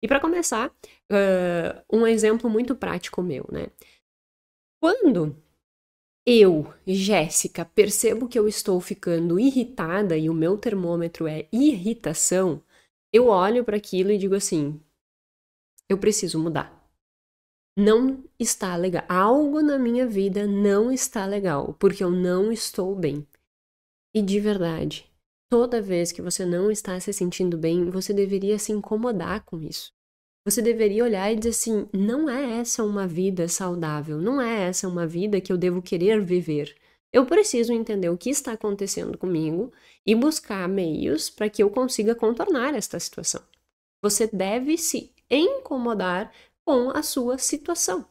E para começar, um exemplo muito prático meu, né? Quando eu, Jéssica, percebo que eu estou ficando irritada e o meu termômetro é irritação, eu olho para aquilo e digo assim: eu preciso mudar. Não está legal. Algo na minha vida não está legal, porque eu não estou bem. E de verdade, toda vez que você não está se sentindo bem, você deveria se incomodar com isso. Você deveria olhar e dizer assim: não é essa uma vida saudável, não é essa uma vida que eu devo querer viver. Eu preciso entender o que está acontecendo comigo e buscar meios para que eu consiga contornar esta situação. Você deve se incomodar com a sua situação.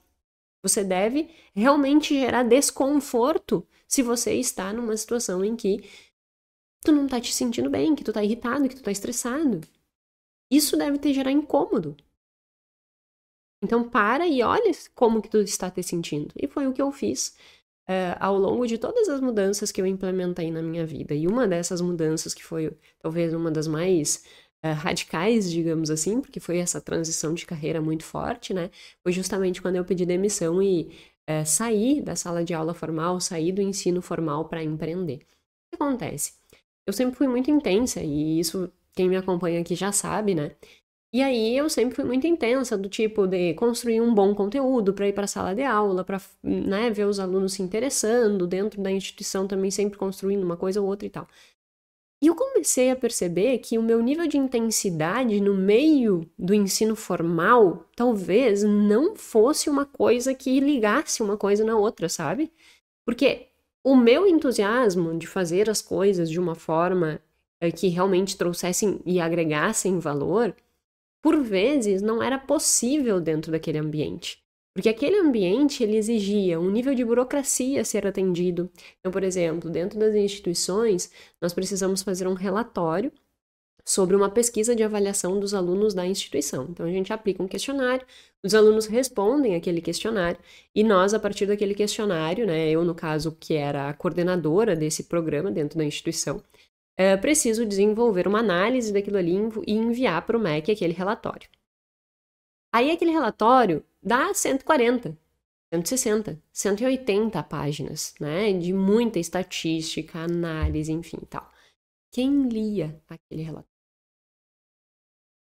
Você deve realmente gerar desconforto se você está numa situação em que tu não tá te sentindo bem, que tu tá irritado, que tu tá estressado. Isso deve te gerar incômodo. Então para e olha como que tu está te sentindo. E foi o que eu fiz ao longo de todas as mudanças que eu implementei na minha vida. E uma dessas mudanças que foi talvez uma das mais radicais, digamos assim, porque foi essa transição de carreira muito forte, né? Foi justamente quando eu pedi demissão e saí da sala de aula formal, saí do ensino formal para empreender. O que acontece? Eu sempre fui muito intensa e isso quem me acompanha aqui já sabe, né? E aí eu sempre fui muito intensa, do tipo de construir um bom conteúdo para ir para a sala de aula, para, né, ver os alunos se interessando, dentro da instituição também sempre construindo uma coisa ou outra e tal. E eu comecei a perceber que o meu nível de intensidade no meio do ensino formal talvez não fosse uma coisa que ligasse uma coisa na outra, sabe? Porque o meu entusiasmo de fazer as coisas de uma forma que realmente trouxessem e agregassem valor, por vezes não era possível dentro daquele ambiente. Porque aquele ambiente ele exigia um nível de burocracia a ser atendido. Então, por exemplo, dentro das instituições, nós precisamos fazer um relatório sobre uma pesquisa de avaliação dos alunos da instituição. Então, a gente aplica um questionário, os alunos respondem aquele questionário, e nós, a partir daquele questionário, né, eu, no caso, que era a coordenadora desse programa dentro da instituição, preciso desenvolver uma análise daquilo ali e enviar para o MEC aquele relatório. Aí aquele relatório dá 140, 160, 180 páginas, né? De muita estatística, análise, enfim, tal. Quem lia aquele relatório?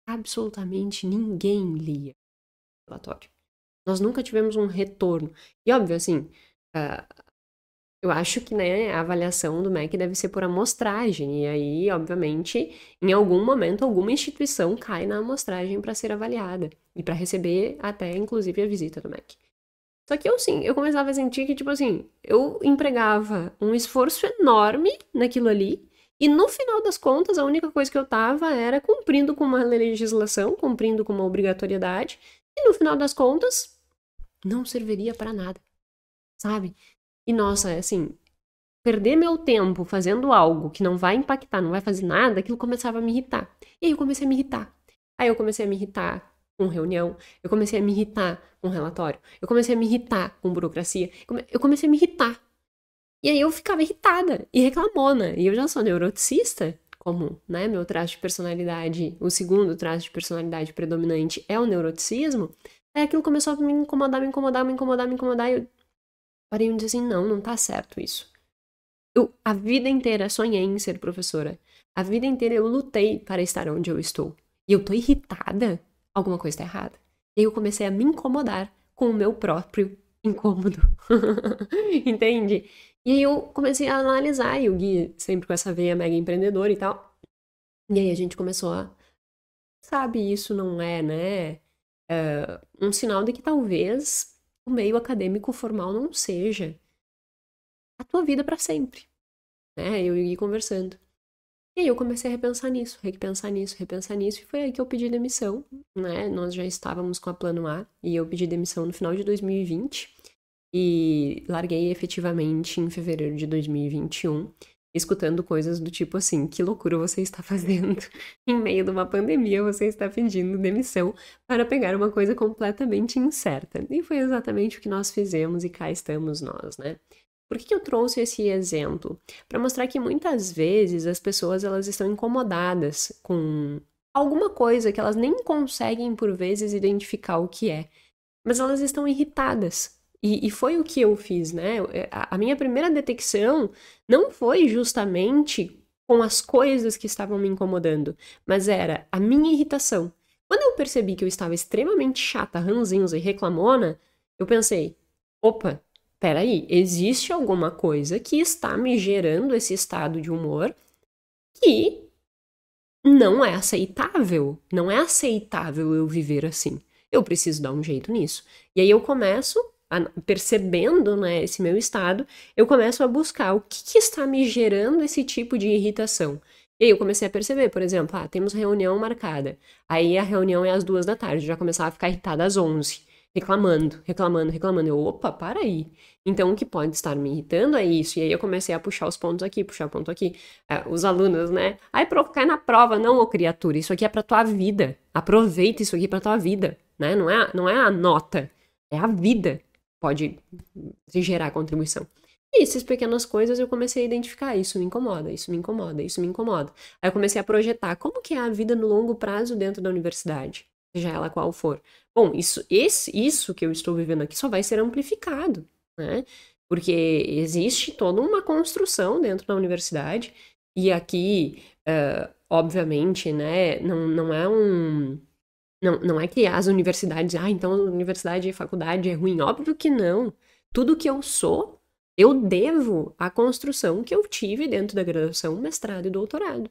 Absolutamente ninguém lia o relatório. Nós nunca tivemos um retorno. E óbvio, assim, eu acho que, né, a avaliação do MEC deve ser por amostragem, e aí, obviamente, em algum momento, alguma instituição cai na amostragem para ser avaliada, e para receber até, inclusive, a visita do MEC. Só que eu, sim, eu começava a sentir que, tipo assim, eu empregava um esforço enorme naquilo ali, e no final das contas, a única coisa que eu tava era cumprindo com uma legislação, cumprindo com uma obrigatoriedade, e no final das contas, não serviria para nada, sabe? E nossa, assim, perder meu tempo fazendo algo que não vai impactar, não vai fazer nada, aquilo começava a me irritar. E aí eu comecei a me irritar. Aí eu comecei a me irritar com reunião, eu comecei a me irritar com relatório, eu comecei a me irritar com burocracia, eu comecei a me irritar. E aí eu ficava irritada e reclamona. E eu já sou neuroticista, como, né, meu traço de personalidade, o segundo traço de personalidade predominante é o neuroticismo. Aí aquilo começou a me incomodar, me incomodar, me incomodar, me incomodar, e eu parei e disse assim, não, não tá certo isso. Eu, a vida inteira, sonhei em ser professora. A vida inteira eu lutei para estar onde eu estou. E eu tô irritada? Alguma coisa tá errada. E aí eu comecei a me incomodar com o meu próprio incômodo. Entende? E aí eu comecei a analisar, e o Gui sempre com essa veia mega empreendedora e tal. E aí a gente começou a... Sabe, isso não é, né? Um sinal de que talvez o meio acadêmico formal não seja a tua vida para sempre, né? Eu ia conversando. E aí eu comecei a repensar nisso, repensar nisso, e foi aí que eu pedi demissão, né? Nós já estávamos com a Plano A, e eu pedi demissão no final de 2020, e larguei efetivamente em fevereiro de 2021, escutando coisas do tipo assim, que loucura você está fazendo? Em meio de uma pandemia, você está pedindo demissão para pegar uma coisa completamente incerta. E foi exatamente o que nós fizemos, e cá estamos nós, né? Por que eu trouxe esse exemplo? Para mostrar que muitas vezes as pessoas elas estão incomodadas com alguma coisa que elas nem conseguem, por vezes, identificar o que é. Mas elas estão irritadas. E foi o que eu fiz, né? A minha primeira detecção não foi justamente com as coisas que estavam me incomodando, mas era a minha irritação. Quando eu percebi que eu estava extremamente chata, ranzinza e reclamona, eu pensei, opa, peraí, existe alguma coisa que está me gerando esse estado de humor que não é aceitável. Não é aceitável eu viver assim. Eu preciso dar um jeito nisso. E aí eu começo, percebendo, né, esse meu estado, eu começo a buscar o que está me gerando esse tipo de irritação. E aí eu comecei a perceber, por exemplo, temos reunião marcada. Aí a reunião é às 2 da tarde, eu já começava a ficar irritada às 11, reclamando, reclamando, reclamando. Eu, opa, para aí. Então o que pode estar me irritando é isso. E aí eu comecei a puxar os pontos aqui, puxar o ponto aqui. Os alunos, né? Ai, cai na prova. Não, ô criatura, isso aqui é pra tua vida. Aproveita isso aqui pra tua vida, né? Não é a nota, é a vida que pode gerar contribuição. E essas pequenas coisas eu comecei a identificar. Isso me incomoda, isso me incomoda, isso me incomoda. Aí eu comecei a projetar como que é a vida no longo prazo dentro da universidade, seja ela qual for. Bom, isso que eu estou vivendo aqui só vai ser amplificado, né? Porque existe toda uma construção dentro da universidade, e aqui, obviamente, né, não é um. Não é que as universidades, então a universidade e faculdade é ruim. Óbvio que não. Tudo que eu sou, eu devo à construção que eu tive dentro da graduação, mestrado e doutorado.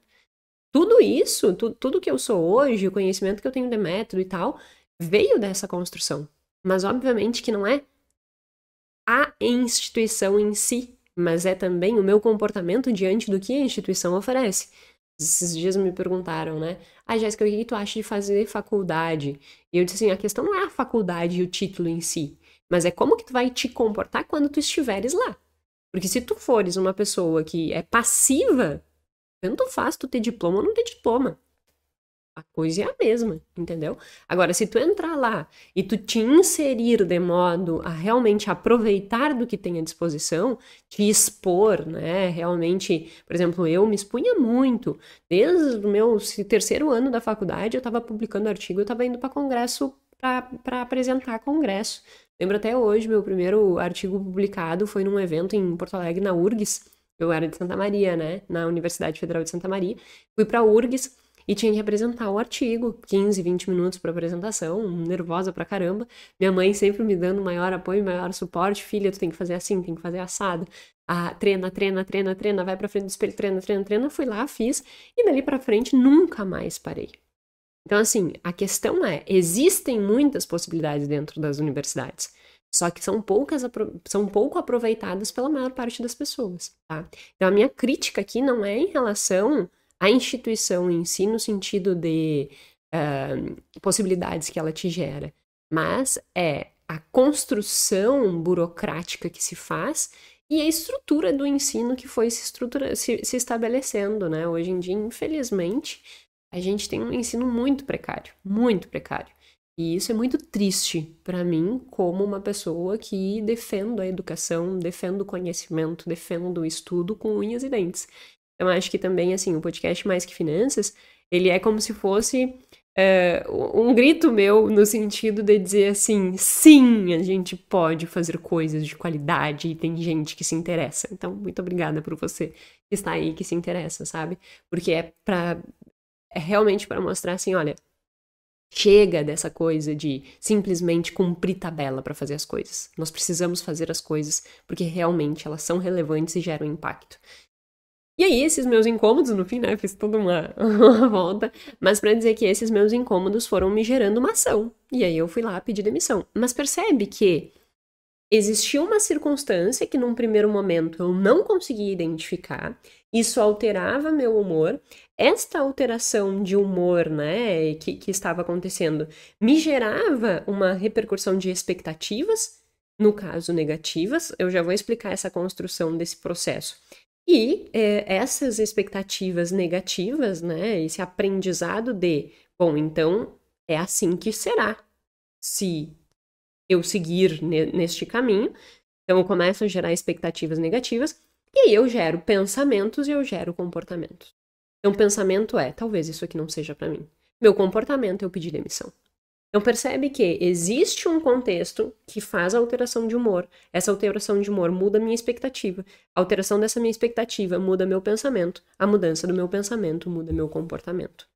Tudo isso, tudo que eu sou hoje, o conhecimento que eu tenho de método e tal, veio dessa construção. Mas obviamente que não é a instituição em si, mas é também o meu comportamento diante do que a instituição oferece. Esses dias me perguntaram, né? Jéssica, o que tu acha de fazer faculdade? E eu disse assim, a questão não é a faculdade e o título em si, mas é como que tu vai te comportar quando tu estiveres lá. Porque se tu fores uma pessoa que é passiva, tanto faz tu ter diploma ou não ter diploma. A coisa é a mesma, entendeu? Agora, se tu entrar lá e tu te inserir de modo a realmente aproveitar do que tem à disposição, te expor, né? Realmente, por exemplo, eu me expunha muito. Desde o meu terceiro ano da faculdade, eu estava publicando artigo, eu estava indo para congresso para apresentar congresso. Lembro até hoje, meu primeiro artigo publicado foi num evento em Porto Alegre, na URGS. Eu era de Santa Maria, né? Na Universidade Federal de Santa Maria. Fui para a URGS. E tinha que apresentar o artigo, 15, 20 minutos para apresentação, nervosa pra caramba. Minha mãe sempre me dando maior apoio, maior suporte. Filha, tu tem que fazer assim, tem que fazer assado. Treina, treina, treina, treina, vai pra frente do espelho, treina, treina, treina. Fui lá, fiz, e dali pra frente nunca mais parei. Então, assim, a questão é, existem muitas possibilidades dentro das universidades, só que são pouco aproveitadas pela maior parte das pessoas, tá? Então, a minha crítica aqui não é em relação a instituição em si, no sentido de possibilidades que ela te gera, mas é a construção burocrática que se faz e a estrutura do ensino que foi se estabelecendo, né? Hoje em dia, infelizmente, a gente tem um ensino muito precário, muito precário. E isso é muito triste para mim, como uma pessoa que defendo a educação, defendo o conhecimento, defendo o estudo com unhas e dentes. Eu acho que também, assim, o podcast Mais Que Finanças, ele é como se fosse um grito meu no sentido de dizer assim, sim, a gente pode fazer coisas de qualidade e tem gente que se interessa. Então, muito obrigada por você que está aí, que se interessa, sabe? Porque é realmente para mostrar assim, olha, chega dessa coisa de simplesmente cumprir tabela para fazer as coisas. Nós precisamos fazer as coisas porque realmente elas são relevantes e geram impacto. E aí, esses meus incômodos, no fim, né, fiz toda uma volta, mas para dizer que esses meus incômodos foram me gerando uma ação. E aí eu fui lá pedir demissão. Mas percebe que existia uma circunstância que num primeiro momento eu não conseguia identificar, isso alterava meu humor. Esta alteração de humor, né, que estava acontecendo, me gerava uma repercussão de expectativas, no caso negativas. Eu já vou explicar essa construção desse processo. E essas expectativas negativas, né, esse aprendizado de, bom, então é assim que será se eu seguir neste caminho. Então eu começo a gerar expectativas negativas e aí eu gero pensamentos e eu gero comportamentos. Então pensamento é, talvez isso aqui não seja para mim. meu comportamento, eu pedi demissão. Então percebe que existe um contexto que faz a alteração de humor. Essa alteração de humor muda a minha expectativa. A alteração dessa minha expectativa muda meu pensamento. A mudança do meu pensamento muda meu comportamento.